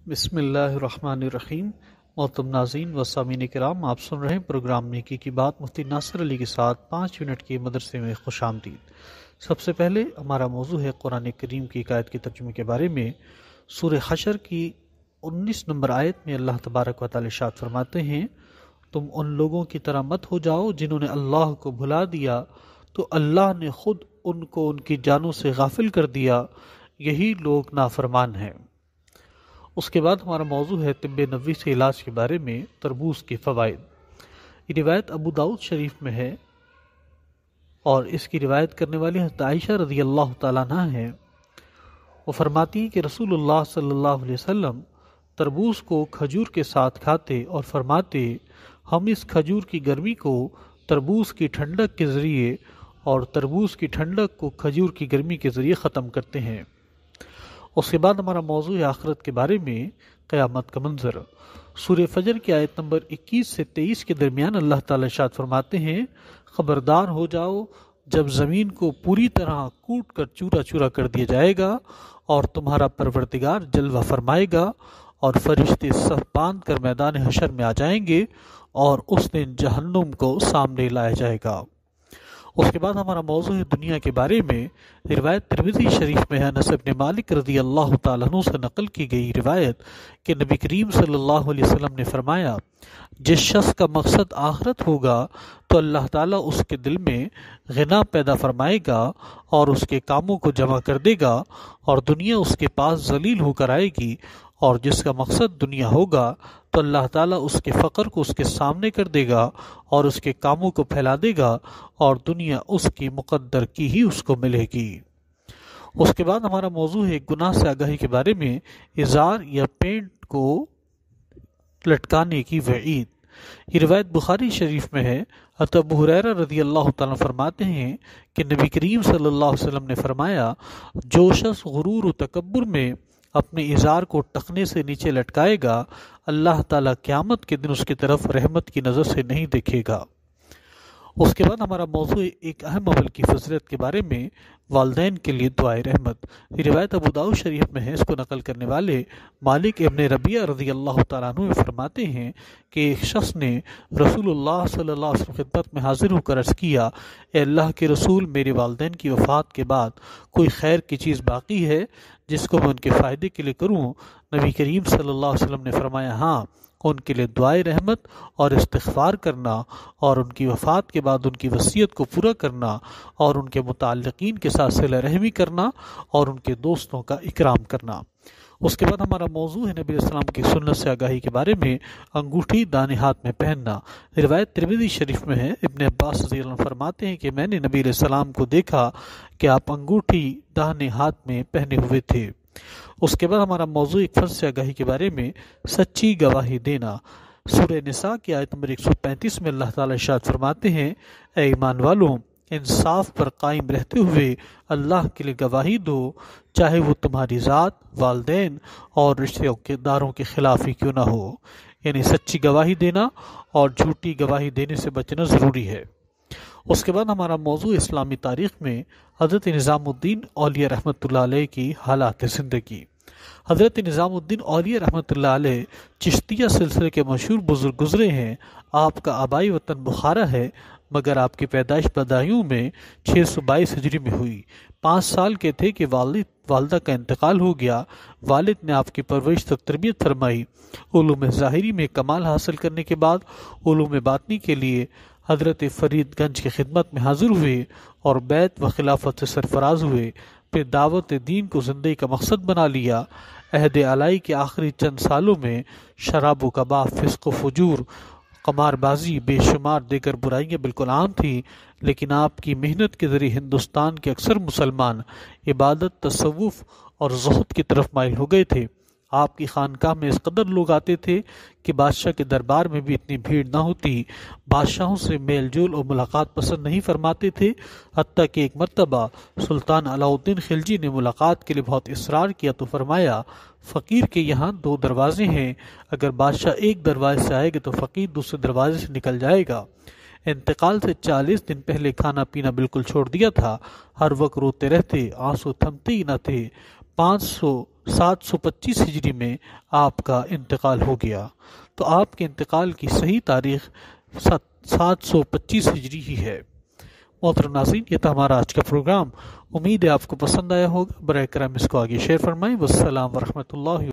بسم اللہ الرحمن الرحیم۔ محترم ناظرین و سامعین کرام، آپ سن رہے ہیں پروگرام نیکی کی بات مفتی ناصر علی کے ساتھ 5 منٹ کے مدرسے میں خوش آمدید۔ سب سے پہلے ہمارا موضوع ہے قرآن کریم کی ایک آیت کے ترجمے کے بارے میں۔ سورہ حشر کی 19 نمبر آیت میں اللہ تبارک و تعالی ارشاد فرماتے ہیں، تم ان لوگوں کی طرح مت ہو جاؤ جنہوں نے اللہ کو بھلا دیا تو اللہ نے خود ان کو ان کی جانوں سے غافل کر دیا، یہی لوگ نافرمان ہیں۔ اس کے بعد ہمارا موضوع ہے طب نبوی سے علاج کے بارے میں تربوز کے فوائد۔ یہ روایت ابو داؤد شریف میں ہے اور اس کی روایت کرنے والی حضرت عائشہ رضی اللہ تعالیٰ عنہ ہیں۔ وہ فرماتی ہیں کہ رسول اللہ صلی اللہ علیہ وسلم تربوز کو کھجور کے ساتھ کھاتے اور فرماتے، ہم اس کھجور کی گرمی کو تربوز کی ٹھنڈک کے ذریعے اور تربوز کی ٹھنڈک کو کھجور کی گرمی کے ذریعے ختم کرتے ہیں۔ اس کے بعد ہمارا موضوع ہے آخرت کے بارے میں قیامت کا منظر۔ سورہ فجر کی آیت نمبر 21 سے 23 کے درمیان اللہ تعالی ارشاد فرماتے ہیں، خبردار ہو جاؤ جب زمین کو پوری طرح کوٹ کر چورا چورا کر دیا جائے گا اور تمہارا پروردگار جلوہ فرمائے گا اور فرشتے صف باندھ کر میدان حشر میں آ جائیں گے اور اس دن جہنم کو سامنے لایا جائے گا۔ اس کے بعد ہمارا موضوع ہے دنیا کے بارے میں۔ روایت ترمذی شریف میں ہے، انس بن مالک رضی اللہ تعالیٰ عنہ سے نقل کی گئی روایت کہ نبی کریم صلی اللہ علیہ وسلم نے فرمایا، جس شخص کا مقصد آخرت ہوگا تو اللہ تعالیٰ اس کے دل میں غنا پیدا فرمائے گا اور اس کے کاموں کو جمع کر دے گا اور دنیا اس کے پاس ذلیل ہو کر آئے گی، اور جس کا مقصد دنیا ہوگا تو اللہ تعالیٰ اس کے فقر کو اس کے سامنے کر دے گا اور اس کے کاموں کو پھیلا دے گا اور دنیا اس کی مقدر کی ہی اس کو ملے گی۔ اس کے بعد ہمارا موضوع ہے گناہ سے آگاہی کے بارے میں، ازار یا پینٹ کو لٹکانے کی وعید۔ یہ روایت بخاری شریف میں ہے۔ حضرت ابو ہریرہ رضی اللہ تعالیٰ فرماتے ہیں کہ نبی کریم صلی اللہ علیہ وسلم نے فرمایا، جو شخص غرور و تکبر میں اپنے ازار کو ٹخنے سے نیچے لٹکائے گا، اللہ تعالیٰ قیامت کے دن اس کی طرف رحمت کی نظر سے نہیں دیکھے گا۔ اس کے بعد ہمارا موضوع ایک اہم عمل کی فضیلت کے بارے میں، والدین کے لیے دعائے رحمت۔ یہ روایت ابو داؤد شریف میں ہے، اس کو نقل کرنے والے مالک ابن ربیعہ رضی اللہ تعالیٰ عنہ فرماتے ہیں کہ ایک شخص نے رسول اللہ صلی اللہ علیہ وسلم کی خدمت میں حاضر ہو کر عرض کیا، اے اللہ کے رسول، میرے والدین کی وفات کے بعد کوئی خیر کی چیز باقی ہے جس کو میں ان کے فائدے کے لیے کروں؟ نبی کریم صلی اللہ علیہ وسلم نے فرمایا، ہاں، ان کے لیے دعائے رحمت اور استغفار کرنا اور ان کی وفات کے بعد ان کی وصیت کو پورا کرنا اور ان کے متعلقین کے ساتھ صلہ رحمی کرنا اور ان کے دوستوں کا اکرام کرنا۔ اس کے بعد ہمارا موضوع ہے نبی علیہ السلام کی سنت سے آگاہی کے بارے میں، انگوٹھی دانے ہاتھ میں پہننا۔ روایت ترمذی شریف میں ہے، ابن عباس رضی اللہ عنہ فرماتے ہیں کہ میں نے نبی علیہ السلام کو دیکھا کہ آپ انگوٹھی داہنے ہاتھ میں پہنے ہوئے تھے۔ اس کے بعد ہمارا موضوع ایک فرض سے آگاہی کے بارے میں، سچی گواہی دینا۔ سورہ نساء کی آیت نمبر 135 میں اللہ تعالیٰ ارشاد فرماتے ہیں، اے ایمان والوں، انصاف پر قائم رہتے ہوئے اللہ کے لیے گواہی دو، چاہے وہ تمہاری ذات، والدین اور رشتہ داروں کے خلاف ہی کیوں نہ ہو۔ یعنی سچی گواہی دینا اور جھوٹی گواہی دینے سے بچنا ضروری ہے۔ اس کے بعد ہمارا موضوع اسلامی تاریخ میں حضرت نظام الدین اولیاء رحمۃ اللہ علیہ کی حالات زندگی۔ حضرت نظام الدین اولیاء رحمۃ اللہ علیہ چشتیہ سلسلے کے مشہور بزرگ گزرے ہیں۔ آپ کا آبائی وطن بخارا ہے، مگر آپ کی پیدائش بدایوں میں 622 ہجری میں ہوئی۔ 5 سال کے تھے کہ والدہ کا انتقال ہو گیا۔ والد نے آپ کی پرورش تک تربیت فرمائی۔ علوم ظاہری میں کمال حاصل کرنے کے بعد علوم باطنی کے لیے حضرت فرید گنج کی خدمت میں حاضر ہوئے اور بیعت و خلافت سے سرفراز ہوئے۔ پھر دعوت دین کو زندگی کا مقصد بنا لیا۔ عہد علائی کے آخری چند سالوں میں شراب و کباب، فسق و فجور، قمار بازی، بے شمار دیگر برائیاں بالکل عام تھیں، لیکن آپ کی محنت کے ذریعے ہندوستان کے اکثر مسلمان عبادت، تصوف اور زہد کی طرف مائل ہو گئے تھے۔ آپ کی خانقاہ میں اس قدر لوگ آتے تھے کہ بادشاہ کے دربار میں بھی اتنی بھیڑ نہ ہوتی۔ بادشاہوں سے میل جول اور ملاقات پسند نہیں فرماتے تھے، حتیٰ کہ ایک مرتبہ سلطان علاء الدین خلجی نے ملاقات کے لیے بہت اصرار کیا تو فرمایا، فقیر کے یہاں 2 دروازے ہیں، اگر بادشاہ ایک دروازے سے آئے گا تو فقیر دوسرے دروازے سے نکل جائے گا۔ انتقال سے 40 دن پہلے کھانا پینا بالکل چھوڑ دیا تھا، ہر وقت روتے رہتے، آنسو تھمتے ہی نہ تھے۔ 500 725 ہجری میں آپ کا انتقال ہو گیا۔ تو آپ کے انتقال کی صحیح تاریخ 725 ہجری ہی ہے۔ محترم ناظرین، یہ تھا ہمارا آج کا پروگرام۔ امید ہے آپ کو پسند آیا ہوگا۔ برائے کرم اس کو آگے شیئر فرمائیں۔ والسلام ورحمۃ اللہ۔